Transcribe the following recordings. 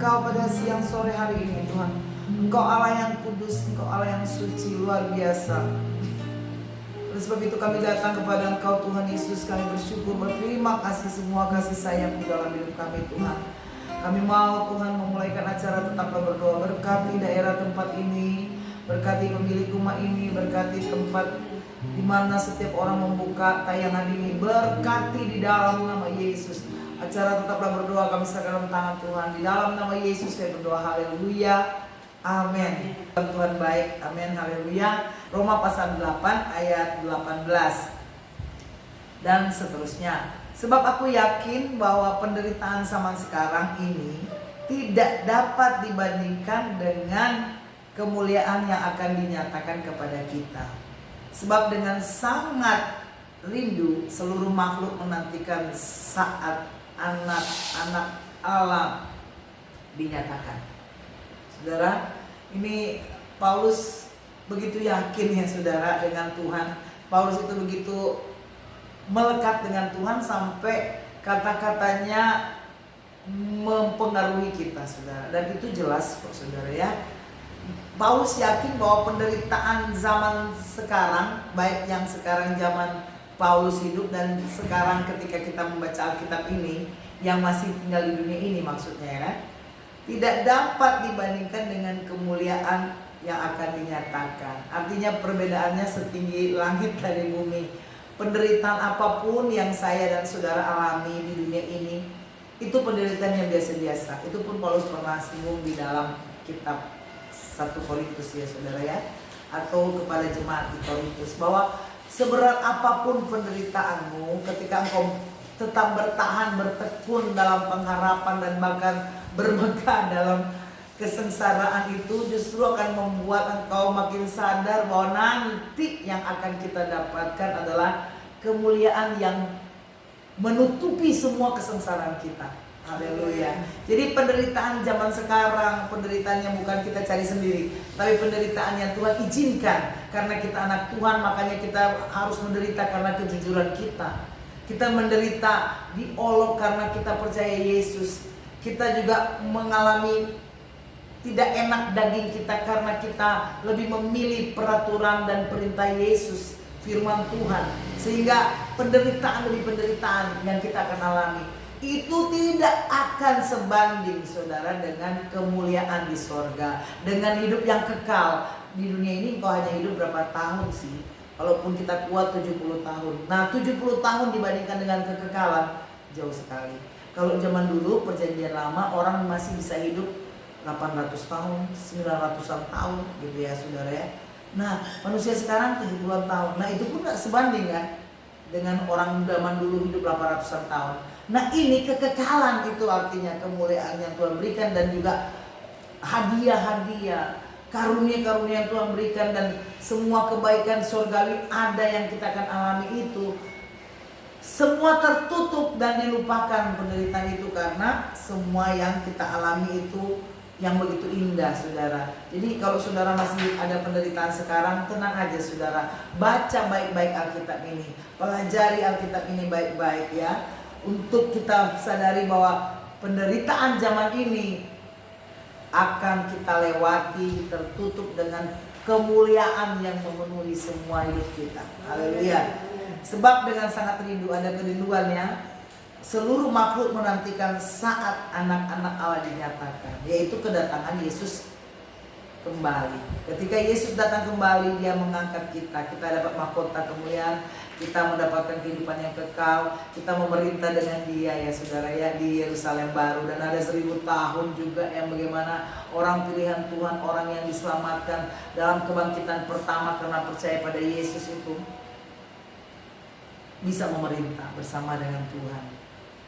Engkau pada siang sore hari ini Tuhan. Engkau Allah yang kudus, Engkau Allah yang suci, luar biasa. Oleh sebab itu kami datang kepada Engkau Tuhan Yesus. Kami bersyukur, berterima kasih semua kasih sayang di dalam hidup kami Tuhan. Kami mau Tuhan memulaikan acara tetaplah berdoa. Berkati daerah tempat ini, berkati pemilik rumah ini, berkati tempat di mana setiap orang membuka tayangan ini. Berkati di dalam nama Yesus. Acara tetaplah berdoa kami serahkan dalam tangan Tuhan. Di dalam nama Yesus kami berdoa. Haleluya. Amin. Tuhan baik. Amin. Haleluya. Roma pasal 8 ayat 18 dan seterusnya. Sebab aku yakin bahwa penderitaan zaman sekarang ini tidak dapat dibandingkan dengan kemuliaan yang akan dinyatakan kepada kita. Sebab dengan sangat rindu seluruh makhluk menantikan saat anak-anak Allah dinyatakan. Saudara, ini Paulus begitu yakin ya saudara dengan Tuhan. Paulus itu begitu melekat dengan Tuhan sampai kata-katanya mempengaruhi kita saudara. Dan itu jelas kok saudara ya. Paulus yakin bahwa penderitaan zaman sekarang, baik yang sekarang zaman Paulus hidup dan sekarang ketika kita membaca Alkitab ini, yang masih tinggal di dunia ini maksudnya ya kan, tidak dapat dibandingkan dengan kemuliaan yang akan dinyatakan. Artinya perbedaannya setinggi langit dari bumi. Penderitaan apapun yang saya dan saudara alami di dunia ini, itu penderitaan yang biasa-biasa. Itu pun Paulus pernah singgung di dalam kitab 1 Korintus ya saudara ya, atau kepada jemaat di Korintus, bahwa seberat apapun penderitaanmu, ketika engkau tetap bertahan, bertekun dalam pengharapan dan bahkan bermegah dalam kesengsaraan, itu justru akan membuat engkau makin sadar bahwa nanti yang akan kita dapatkan adalah kemuliaan yang menutupi semua kesengsaraan kita. Haleluya. Jadi penderitaan zaman sekarang, penderitaan yang bukan kita cari sendiri, tapi penderitaan yang Tuhan izinkan karena kita anak Tuhan. Makanya kita harus menderita karena kejujuran kita. Kita menderita diolok karena kita percaya Yesus. Kita juga mengalami tidak enak daging kita karena kita lebih memilih peraturan dan perintah Yesus, firman Tuhan. Sehingga penderitaan demi penderitaan yang kita akan alami itu tidak akan sebanding saudara dengan kemuliaan di sorga, dengan hidup yang kekal. Di dunia ini kau hanya hidup berapa tahun sih? Kalaupun kita kuat 70 tahun. Nah 70 tahun dibandingkan dengan kekekalan jauh sekali. Kalau zaman dulu perjanjian lama orang masih bisa hidup 800 tahun, 900-an tahun gitu ya saudara ya. Nah manusia sekarang 70-an tahun. Nah itu pun gak sebanding kan dengan orang zaman dulu hidup 800-an tahun. Nah ini kekekalan, itu artinya kemuliaan yang Tuhan berikan, dan juga hadiah-hadiah, karunia-karunia yang Tuhan berikan, dan semua kebaikan surgawi ada yang kita akan alami itu. Semua tertutup dan dilupakan penderitaan itu karena semua yang kita alami itu yang begitu indah saudara. Jadi kalau saudara masih ada penderitaan sekarang, tenang aja saudara. Baca baik-baik Alkitab ini, pelajari Alkitab ini baik-baik ya, untuk kita sadari bahwa penderitaan zaman ini akan kita lewati tertutup dengan kemuliaan yang memenuhi semua hidup kita. Haleluya. Sebab dengan sangat rindu, ada kerinduan ya, seluruh makhluk menantikan saat anak-anak Allah dinyatakan, yaitu kedatangan Yesus kembali. Ketika Yesus datang kembali, dia mengangkat kita. Kita dapat mahkota kemuliaan, kita mendapatkan kehidupan yang kekal, kita memerintah dengan dia ya saudara ya, di Yerusalem baru. Dan ada 1000 tahun juga yang bagaimana orang pilihan Tuhan, orang yang diselamatkan dalam kebangkitan pertama karena percaya pada Yesus itu bisa memerintah bersama dengan Tuhan.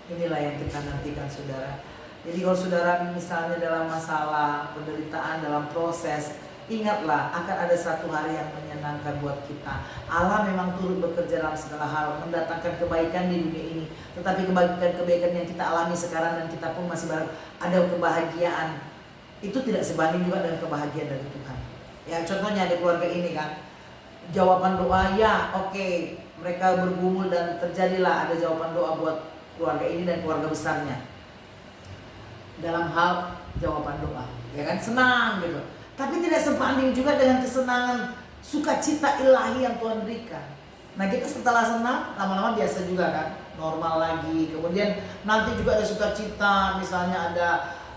Inilah yang kita nantikan saudara. Jadi kalau saudara misalnya dalam masalah, penderitaan, dalam proses, ingatlah akan ada satu hari yang menyenangkan buat kita. Allah memang turut bekerja dalam segala hal, mendatangkan kebaikan di dunia ini. Tetapi kebaikan yang kita alami sekarang dan kita pun masih ada kebahagiaan, itu tidak sebanding juga dengan kebahagiaan dari Tuhan. Ya contohnya di keluarga ini kan, jawaban doa ya oke, mereka bergumul dan terjadilah ada jawaban doa buat keluarga ini dan keluarga besarnya. Dalam hal jawaban doa, ya kan, senang gitu. Tapi tidak sebanding juga dengan kesenangan sukacita ilahi yang Tuhan berikan. Nah kita setelah senang, lama-lama biasa juga kan, normal lagi. Kemudian nanti juga ada sukacita, misalnya ada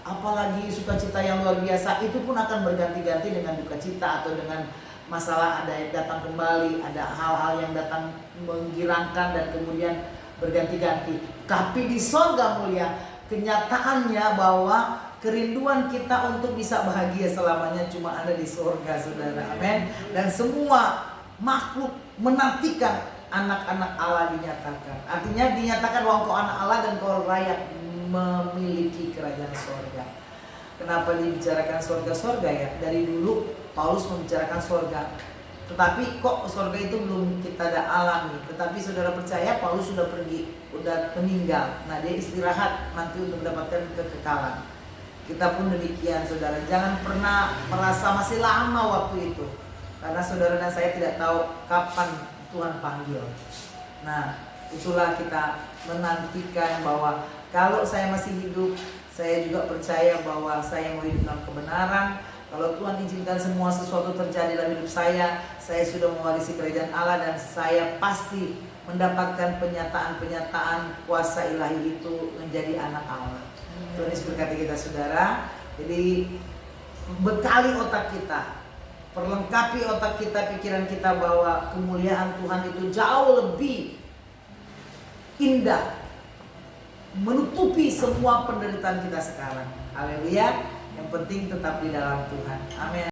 apalagi sukacita yang luar biasa, itu pun akan berganti-ganti dengan duka cita atau dengan masalah ada yang datang kembali, ada hal-hal yang datang menggirangkan dan kemudian berganti-ganti. Tapi di sorga mulia, kenyataannya bahwa kerinduan kita untuk bisa bahagia selamanya cuma ada di sorga, saudara. Amin. Dan semua makhluk menantikan anak-anak Allah dinyatakan. Artinya dinyatakan bahwa engkau anak Allah dan kau layak memiliki kerajaan sorga. Kenapa dibicarakan sorga-sorga ya? Dari dulu Paulus membicarakan sorga. Tetapi kok sorga itu belum kita ada alami. Tetapi saudara percaya Paulus sudah pergi, sudah meninggal. Nah dia istirahat nanti untuk mendapatkan kekekalan. Kita pun demikian saudara. Jangan pernah merasa masih lama waktu itu. Karena saudara dan saya tidak tahu kapan Tuhan panggil. Nah itulah kita menantikan bahwa kalau saya masih hidup, saya juga percaya bahwa saya mau hidup dalam kebenaran. Kalau Tuhan izinkan semua sesuatu terjadi dalam hidup saya sudah mewarisi kerajaan Allah dan saya pasti mendapatkan penyataan-penyataan kuasa ilahi itu menjadi anak Allah. Tuhan Yesus berkati kita saudara. Jadi bekali otak kita, perlengkapi otak kita, pikiran kita bahwa kemuliaan Tuhan itu jauh lebih indah, menutupi semua penderitaan kita sekarang. Haleluya. Yang penting tetap di dalam Tuhan. Amin.